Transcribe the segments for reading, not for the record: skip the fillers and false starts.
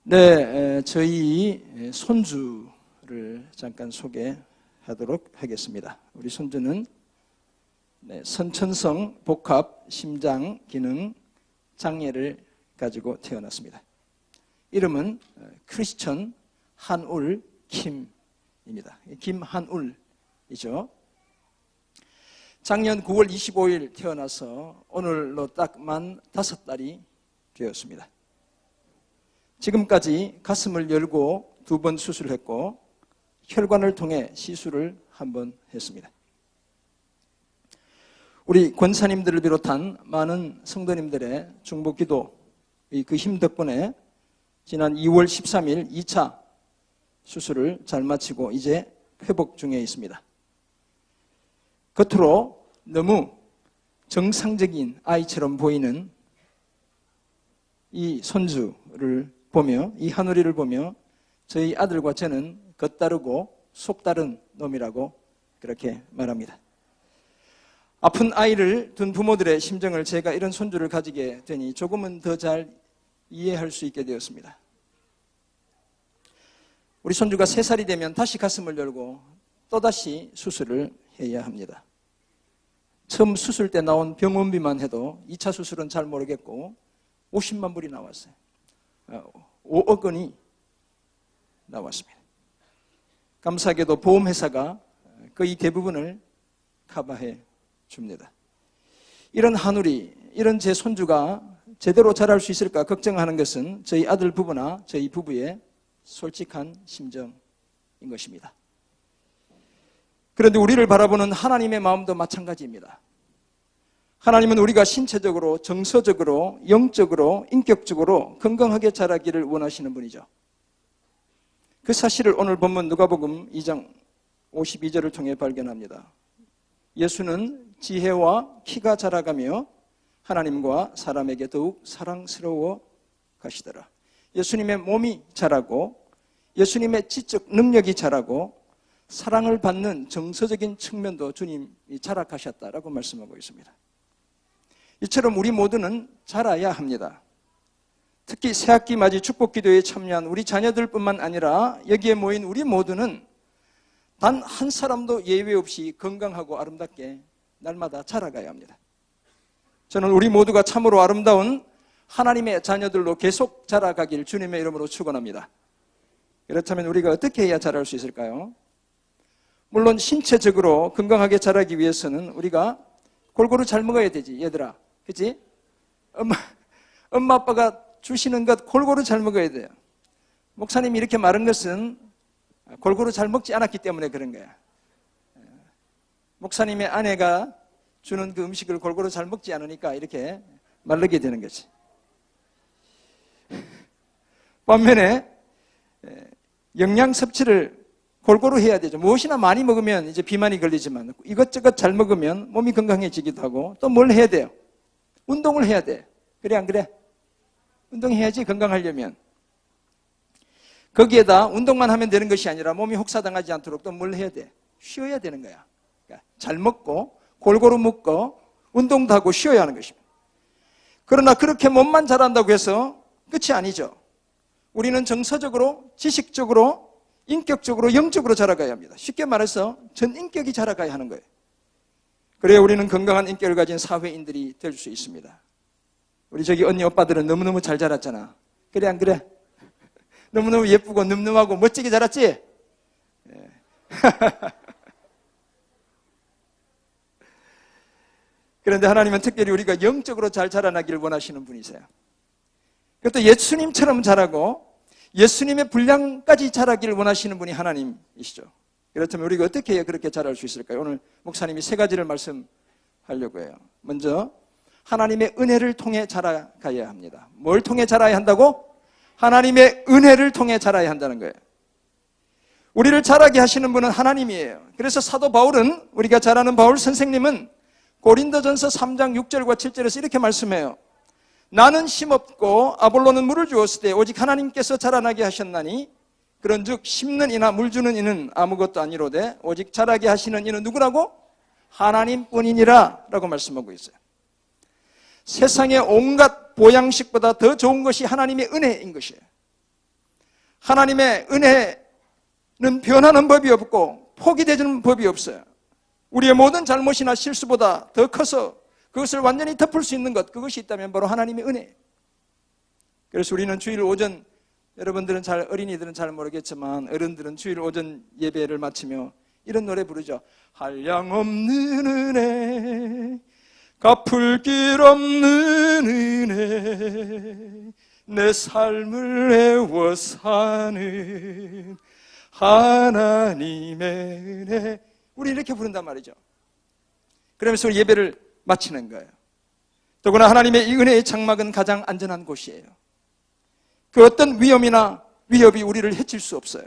네, 저희 손주를 잠깐 소개하도록 하겠습니다. 우리 손주는 선천성 복합 심장 기능 장애를 가지고 태어났습니다. 이름은 크리스천 한울 킴입니다. 김한울이죠. 작년 9월 25일 태어나서 오늘로 딱 만 5달이 되었습니다. 지금까지 가슴을 열고 2번 수술했고 혈관을 통해 시술을 1번 했습니다. 우리 권사님들을 비롯한 많은 성도님들의 중보 기도, 그 힘 덕분에 지난 2월 13일 2차 수술을 잘 마치고 이제 회복 중에 있습니다. 겉으로 너무 정상적인 아이처럼 보이는 이 손주를 보며, 이 한우리를 보며 저희 아들과 저는 겉다르고 속다른 놈이라고 그렇게 말합니다. 아픈 아이를 둔 부모들의 심정을 제가 이런 손주를 가지게 되니 조금은 더 잘 이해할 수 있게 되었습니다. 우리 손주가 3살이 되면 다시 가슴을 열고 또다시 수술을 해야 합니다. 처음 수술 때 나온 병원비만 해도 2차 수술은 잘 모르겠고 50만 불이 나왔어요. 5억 원이 나왔습니다. 감사하게도 보험회사가 거의 대부분을 커버해 줍니다. 이런 한우리, 이런 제 손주가 제대로 자랄 수 있을까 걱정하는 것은 저희 아들 부부나 저희 부부의 솔직한 심정인 것입니다. 그런데 우리를 바라보는 하나님의 마음도 마찬가지입니다. 하나님은 우리가 신체적으로, 정서적으로, 영적으로, 인격적으로 건강하게 자라기를 원하시는 분이죠. 그 사실을 오늘 본문 누가복음 2장 52절을 통해 발견합니다. 예수는 지혜와 키가 자라가며 하나님과 사람에게 더욱 사랑스러워 가시더라. 예수님의 몸이 자라고 예수님의 지적 능력이 자라고 사랑을 받는 정서적인 측면도 주님이 자라가셨다라고 말씀하고 있습니다. 이처럼 우리 모두는 자라야 합니다. 특히 새학기 맞이 축복기도에 참여한 우리 자녀들뿐만 아니라 여기에 모인 우리 모두는 단 한 사람도 예외 없이 건강하고 아름답게 날마다 자라가야 합니다. 저는 우리 모두가 참으로 아름다운 하나님의 자녀들로 계속 자라가길 주님의 이름으로 축원합니다. 그렇다면 우리가 어떻게 해야 자랄 수 있을까요? 물론 신체적으로 건강하게 자라기 위해서는 우리가 골고루 잘 먹어야 되지, 얘들아. 그치? 엄마 아빠가 주시는 것 골고루 잘 먹어야 돼요. 목사님이 이렇게 말한 것은 골고루 잘 먹지 않았기 때문에 그런 거야. 목사님의 아내가 주는 그 음식을 골고루 잘 먹지 않으니까 이렇게 말르게 되는 거지. 반면에 영양 섭취를 골고루 해야 되죠. 무엇이나 많이 먹으면 이제 비만이 걸리지만 이것저것 잘 먹으면 몸이 건강해지기도 하고 또 뭘 해야 돼요? 운동을 해야 돼. 그래 안 그래? 운동해야지 건강하려면. 거기에다 운동만 하면 되는 것이 아니라 몸이 혹사당하지 않도록 또 뭘 해야 돼? 쉬어야 되는 거야. 그러니까 잘 먹고 골고루 먹고 운동도 하고 쉬어야 하는 것입니다. 그러나 그렇게 몸만 자란다고 해서 끝이 아니죠. 우리는 정서적으로, 지식적으로, 인격적으로, 영적으로 자라가야 합니다. 쉽게 말해서 전인격이 자라가야 하는 거예요. 그래야 우리는 건강한 인격을 가진 사회인들이 될 수 있습니다. 우리 저기 언니 오빠들은 너무너무 잘 자랐잖아. 그래 안 그래? 너무너무 예쁘고 늠름하고 멋지게 자랐지? 네. 그런데 하나님은 특별히 우리가 영적으로 잘 자라나기를 원하시는 분이세요. 그것도 예수님처럼 자라고 예수님의 분량까지 자라기를 원하시는 분이 하나님이시죠. 그렇다면 우리가 어떻게 해야 그렇게 자랄 수 있을까요? 오늘 목사님이 3가지를 말씀하려고 해요. 먼저 하나님의 은혜를 통해 자라가야 합니다. 뭘 통해 자라야 한다고? 하나님의 은혜를 통해 자라야 한다는 거예요. 우리를 자라게 하시는 분은 하나님이에요. 그래서 사도 바울은, 우리가 잘 아는 바울 선생님은 고린도전서 3장 6절과 7절에서 이렇게 말씀해요. 나는 심었고 아볼로는 물을 주었을 때 오직 하나님께서 자라나게 하셨나니 그런즉 심는 이나 물 주는 이는 아무것도 아니로되 오직 자라게 하시는 이는 누구라고? 하나님뿐이니라 라고 말씀하고 있어요. 세상의 온갖 보양식보다 더 좋은 것이 하나님의 은혜인 것이에요. 하나님의 은혜는 변하는 법이 없고 포기되는 법이 없어요. 우리의 모든 잘못이나 실수보다 더 커서 그것을 완전히 덮을 수 있는 것, 그것이 있다면 바로 하나님의 은혜. 그래서 우리는 주일 오전, 여러분들은 어린이들은 잘 모르겠지만 어른들은 주일 오전 예배를 마치며 이런 노래 부르죠. 한량없는 은혜, 갚을 길 없는 은혜, 내 삶을 애워 사는 하나님의 은혜. 우리 이렇게 부른단 말이죠. 그러면서 우리 예배를 마치는 거예요. 더구나 하나님의 이 은혜의 장막은 가장 안전한 곳이에요. 그 어떤 위험이나 위협이 우리를 해칠 수 없어요.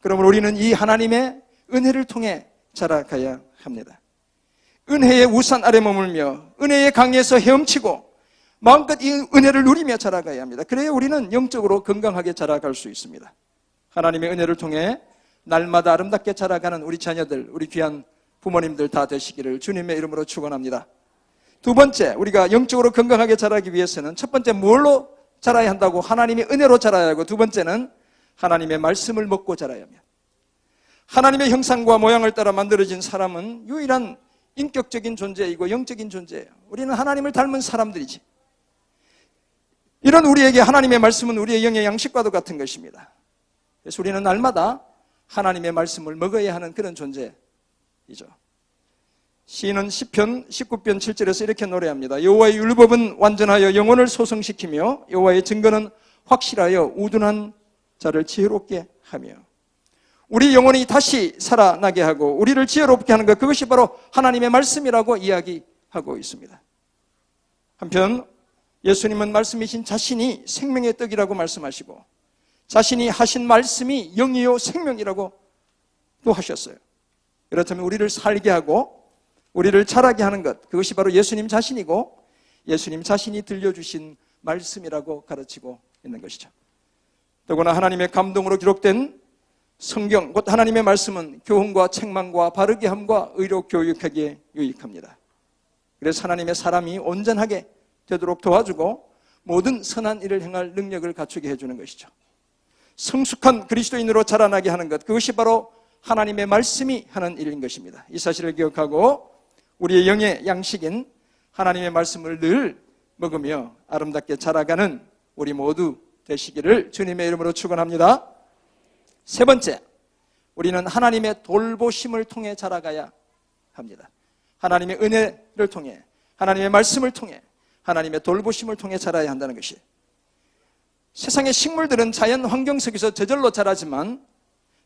그러므로 우리는 이 하나님의 은혜를 통해 자라가야 합니다. 은혜의 우산 아래 머물며 은혜의 강에서 헤엄치고 마음껏 이 은혜를 누리며 자라가야 합니다. 그래야 우리는 영적으로 건강하게 자라갈 수 있습니다. 하나님의 은혜를 통해 날마다 아름답게 자라가는 우리 자녀들, 우리 귀한 부모님들 다 되시기를 주님의 이름으로 축원합니다. 두 번째, 우리가 영적으로 건강하게 자라기 위해서는 첫 번째 뭘로 자라야 한다고? 하나님의 은혜로 자라야 하고, 두 번째는 하나님의 말씀을 먹고 자라야 합니다. 하나님의 형상과 모양을 따라 만들어진 사람은 유일한 인격적인 존재이고 영적인 존재예요. 우리는 하나님을 닮은 사람들이지. 이런 우리에게 하나님의 말씀은 우리의 영의 양식과도 같은 것입니다. 그래서 우리는 날마다 하나님의 말씀을 먹어야 하는 그런 존재이죠. 시인은 시편 19편 7절에서 이렇게 노래합니다. 여호와의 율법은 완전하여 영혼을 소성시키며 여호와의 증거는 확실하여 우둔한 자를 지혜롭게 하며. 우리 영혼이 다시 살아나게 하고 우리를 지혜롭게 하는 것, 그것이 바로 하나님의 말씀이라고 이야기하고 있습니다. 한편 예수님은 말씀이신 자신이 생명의 떡이라고 말씀하시고 자신이 하신 말씀이 영이요 생명이라고 또 하셨어요. 그렇다면 우리를 살게 하고 우리를 자라게 하는 것, 그것이 바로 예수님 자신이고 예수님 자신이 들려주신 말씀이라고 가르치고 있는 것이죠. 더구나 하나님의 감동으로 기록된 성경, 곧 하나님의 말씀은 교훈과 책망과 바르게 함과 의로 교육하기에 유익합니다. 그래서 하나님의 사람이 온전하게 되도록 도와주고 모든 선한 일을 행할 능력을 갖추게 해주는 것이죠. 성숙한 그리스도인으로 자라나게 하는 것, 그것이 바로 하나님의 말씀이 하는 일인 것입니다. 이 사실을 기억하고 우리의 영의 양식인 하나님의 말씀을 늘 먹으며 아름답게 자라가는 우리 모두 되시기를 주님의 이름으로 축원합니다. 세 번째, 우리는 하나님의 돌보심을 통해 자라가야 합니다. 하나님의 은혜를 통해, 하나님의 말씀을 통해, 하나님의 돌보심을 통해 자라야 한다는 것이. 세상의 식물들은 자연 환경 속에서 저절로 자라지만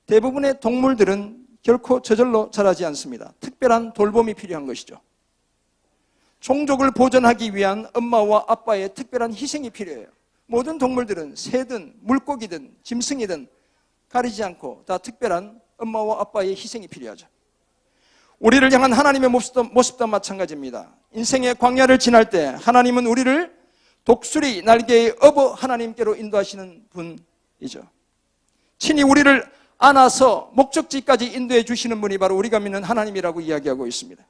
대부분의 동물들은 결코 저절로 자라지 않습니다. 특별한 돌봄이 필요한 것이죠. 종족을 보존하기 위한 엄마와 아빠의 특별한 희생이 필요해요. 모든 동물들은 새든 물고기든 짐승이든 가리지 않고 다 특별한 엄마와 아빠의 희생이 필요하죠. 우리를 향한 하나님의 모습도 마찬가지입니다. 인생의 광야를 지날 때 하나님은 우리를 독수리 날개의 어버 하나님께로 인도하시는 분이죠. 친히 우리를 안아서 목적지까지 인도해 주시는 분이 바로 우리가 믿는 하나님이라고 이야기하고 있습니다.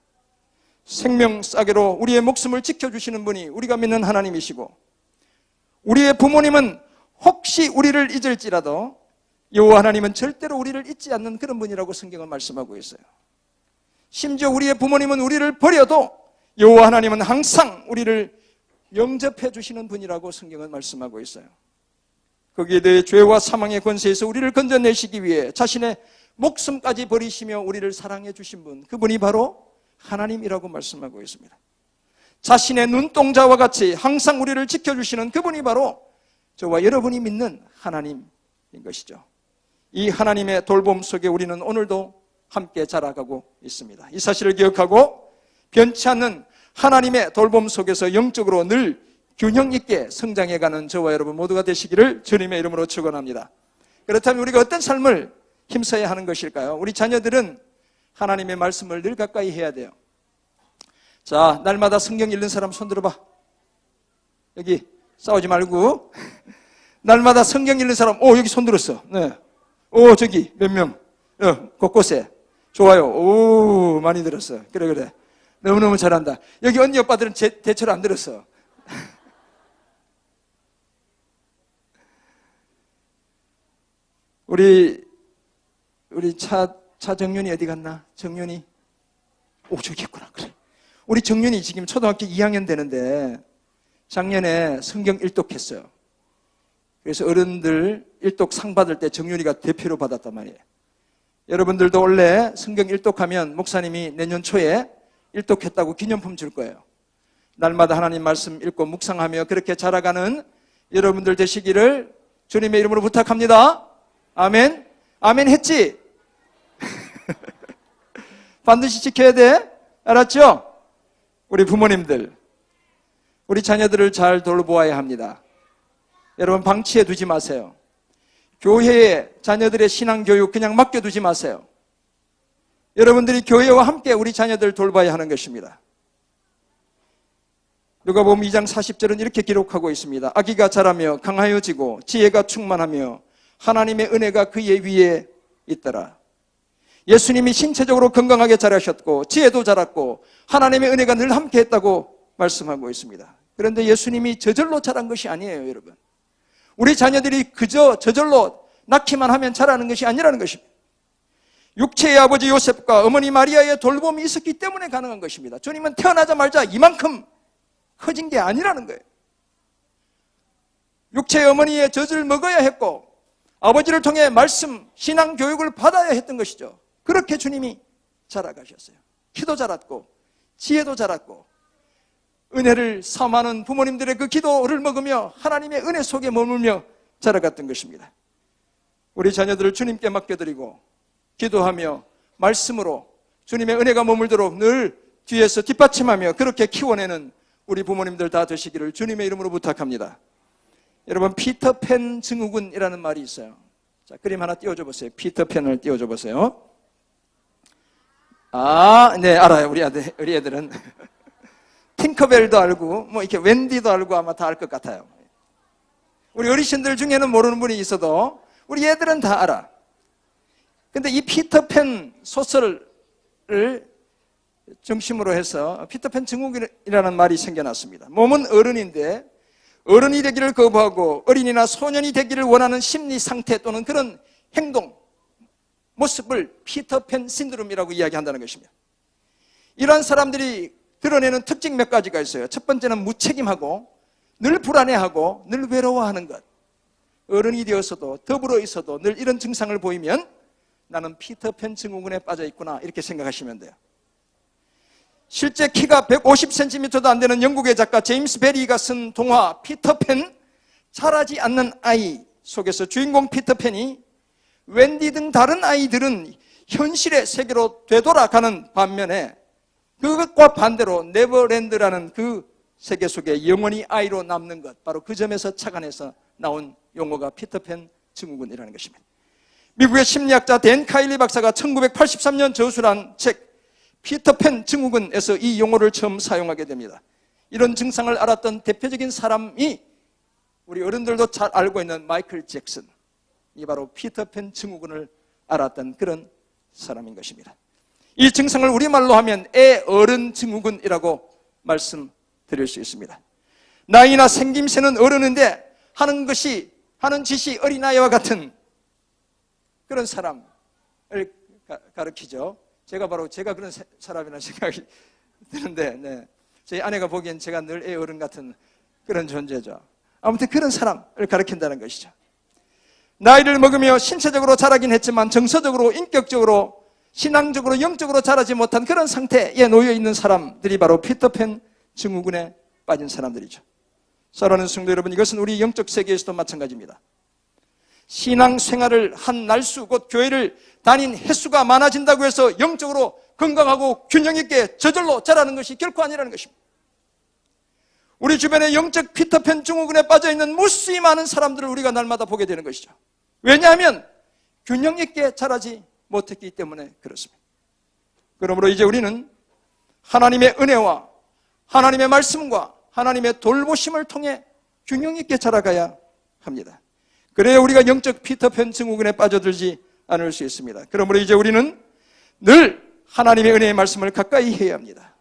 생명 싸개로 우리의 목숨을 지켜주시는 분이 우리가 믿는 하나님이시고, 우리의 부모님은 혹시 우리를 잊을지라도 여호와 하나님은 절대로 우리를 잊지 않는 그런 분이라고 성경은 말씀하고 있어요. 심지어 우리의 부모님은 우리를 버려도 여호와 하나님은 항상 우리를 영접해 주시는 분이라고 성경은 말씀하고 있어요. 거기에 대해 죄와 사망의 권세에서 우리를 건져내시기 위해 자신의 목숨까지 버리시며 우리를 사랑해 주신 분, 그분이 바로 하나님이라고 말씀하고 있습니다. 자신의 눈동자와 같이 항상 우리를 지켜주시는 그분이 바로 저와 여러분이 믿는 하나님인 것이죠. 이 하나님의 돌봄 속에 우리는 오늘도 함께 자라가고 있습니다. 이 사실을 기억하고 변치 않는 하나님의 돌봄 속에서 영적으로 늘 균형 있게 성장해가는 저와 여러분 모두가 되시기를 주님의 이름으로 축원합니다. 그렇다면 우리가 어떤 삶을 힘써야 하는 것일까요? 우리 자녀들은 하나님의 말씀을 늘 가까이 해야 돼요. 자, 날마다 성경 읽는 사람 손 들어봐. 여기 싸우지 말고. 날마다 성경 읽는 사람, 여기 손 들었어. 네. 저기 몇 명. 곳곳에. 좋아요. 오, 많이 들었어. 그래. 너무너무 잘한다. 여기 언니 오빠들은 대체로 안 들었어. 우리 차정윤이 어디 갔나? 정윤이? 오, 저기 있구나. 그래. 우리 정윤이 지금 초등학교 2학년 되는데 작년에 성경 일독했어요. 그래서 어른들 일독 상 받을 때 정윤이가 대표로 받았단 말이에요. 여러분들도 원래 성경 일독하면 목사님이 내년 초에 일독했다고 기념품 줄 거예요. 날마다 하나님 말씀 읽고 묵상하며 그렇게 자라가는 여러분들 되시기를 주님의 이름으로 부탁합니다. 아멘. 아멘 했지? 반드시 지켜야 돼. 알았죠? 우리 부모님들, 우리 자녀들을 잘 돌보아야 합니다. 여러분 방치해 두지 마세요. 교회에 자녀들의 신앙교육 그냥 맡겨두지 마세요. 여러분들이 교회와 함께 우리 자녀들 돌봐야 하는 것입니다. 누가복음 2장 40절은 이렇게 기록하고 있습니다. 아기가 자라며 강하여지고 지혜가 충만하며 하나님의 은혜가 그의 위에 있더라. 예수님이 신체적으로 건강하게 자라셨고 지혜도 자랐고 하나님의 은혜가 늘 함께 했다고 말씀하고 있습니다. 그런데 예수님이 저절로 자란 것이 아니에요, 여러분. 우리 자녀들이 그저 저절로 낳기만 하면 자라는 것이 아니라는 것입니다. 육체의 아버지 요셉과 어머니 마리아의 돌봄이 있었기 때문에 가능한 것입니다. 주님은 태어나자마자 이만큼 커진 게 아니라는 거예요. 육체의 어머니의 젖을 먹어야 했고 아버지를 통해 말씀, 신앙 교육을 받아야 했던 것이죠. 그렇게 주님이 자라가셨어요. 키도 자랐고 지혜도 자랐고 은혜를 삼하는 부모님들의 그 기도를 먹으며 하나님의 은혜 속에 머물며 자라갔던 것입니다. 우리 자녀들을 주님께 맡겨드리고 기도하며 말씀으로 주님의 은혜가 머물도록 늘 뒤에서 뒷받침하며 그렇게 키워내는 우리 부모님들 다 되시기를 주님의 이름으로 부탁합니다. 여러분 피터팬 증후군이라는 말이 있어요. 자, 그림 하나 띄워줘 보세요. 피터팬을 띄워줘 보세요. 아, 네, 알아요. 우리 애들은 팅커벨도 알고 뭐 이렇게 웬디도 알고 아마 다 알 것 같아요. 우리 어르신들 중에는 모르는 분이 있어도 우리 애들은 다 알아. 근데 이 피터팬 소설을 중심으로 해서 피터팬 증후군이라는 말이 생겨났습니다. 몸은 어른인데 어른이 되기를 거부하고 어린이나 소년이 되기를 원하는 심리 상태 또는 그런 행동, 모습을 피터팬 신드롬이라고 이야기한다는 것입니다. 이러한 사람들이 드러내는 특징 몇 가지가 있어요. 첫 번째는 무책임하고 늘 불안해하고 늘 외로워하는 것. 어른이 되어서도 더불어 있어도 늘 이런 증상을 보이면 나는 피터팬 증후군에 빠져 있구나 이렇게 생각하시면 돼요. 실제 키가 150cm도 안 되는 영국의 작가 제임스 베리가 쓴 동화 피터팬 자라지 않는 아이 속에서 주인공 피터팬이 웬디 등 다른 아이들은 현실의 세계로 되돌아가는 반면에 그것과 반대로 네버랜드라는 그 세계 속에 영원히 아이로 남는 것, 바로 그 점에서 착안해서 나온 용어가 피터팬 증후군이라는 것입니다. 미국의 심리학자 댄 카일리 박사가 1983년 저술한 책 피터팬 증후군에서 이 용어를 처음 사용하게 됩니다. 이런 증상을 알았던 대표적인 사람이 우리 어른들도 잘 알고 있는 마이클 잭슨, 이 바로 피터팬 증후군을 알았던 그런 사람인 것입니다. 이 증상을 우리말로 하면 애어른 증후군이라고 말씀드릴 수 있습니다. 나이나 생김새는 어른인데 하는 짓이 어린아이와 같은 그런 사람을 가리키죠. 제가 그런 사람이라는 생각이 드는데, 네. 저희 아내가 보기엔 제가 늘 애어른 같은 그런 존재죠. 아무튼 그런 사람을 가리킨다는 것이죠. 나이를 먹으며 신체적으로 자라긴 했지만 정서적으로, 인격적으로, 신앙적으로, 영적으로 자라지 못한 그런 상태에 놓여 있는 사람들이 바로 피터팬 증후군에 빠진 사람들이죠. 사랑하는 성도 여러분, 이것은 우리 영적 세계에서도 마찬가지입니다. 신앙생활을 한 날수, 곧 교회를 다닌 횟수가 많아진다고 해서 영적으로 건강하고 균형 있게 저절로 자라는 것이 결코 아니라는 것입니다. 우리 주변에 영적 피터팬 증후군에 빠져있는 무수히 많은 사람들을 우리가 날마다 보게 되는 것이죠. 왜냐하면 균형 있게 자라지 못했기 때문에 그렇습니다. 그러므로 이제 우리는 하나님의 은혜와 하나님의 말씀과 하나님의 돌보심을 통해 균형 있게 자라가야 합니다. 그래야 우리가 영적 피터팬 증후군에 빠져들지 않을 수 있습니다. 그러므로 이제 우리는 늘 하나님의 은혜의 말씀을 가까이 해야 합니다.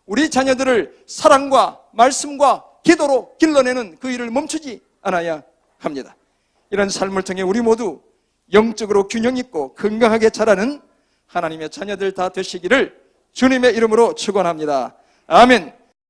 우리 자녀들을 사랑과 말씀과 기도로 길러내는 그 일을 멈추지 않아야 합니다. 이런 삶을 통해 우리 모두 영적으로 균형 있고 건강하게 자라는 하나님의 자녀들 다 되시기를 주님의 이름으로 축원합니다. 아멘.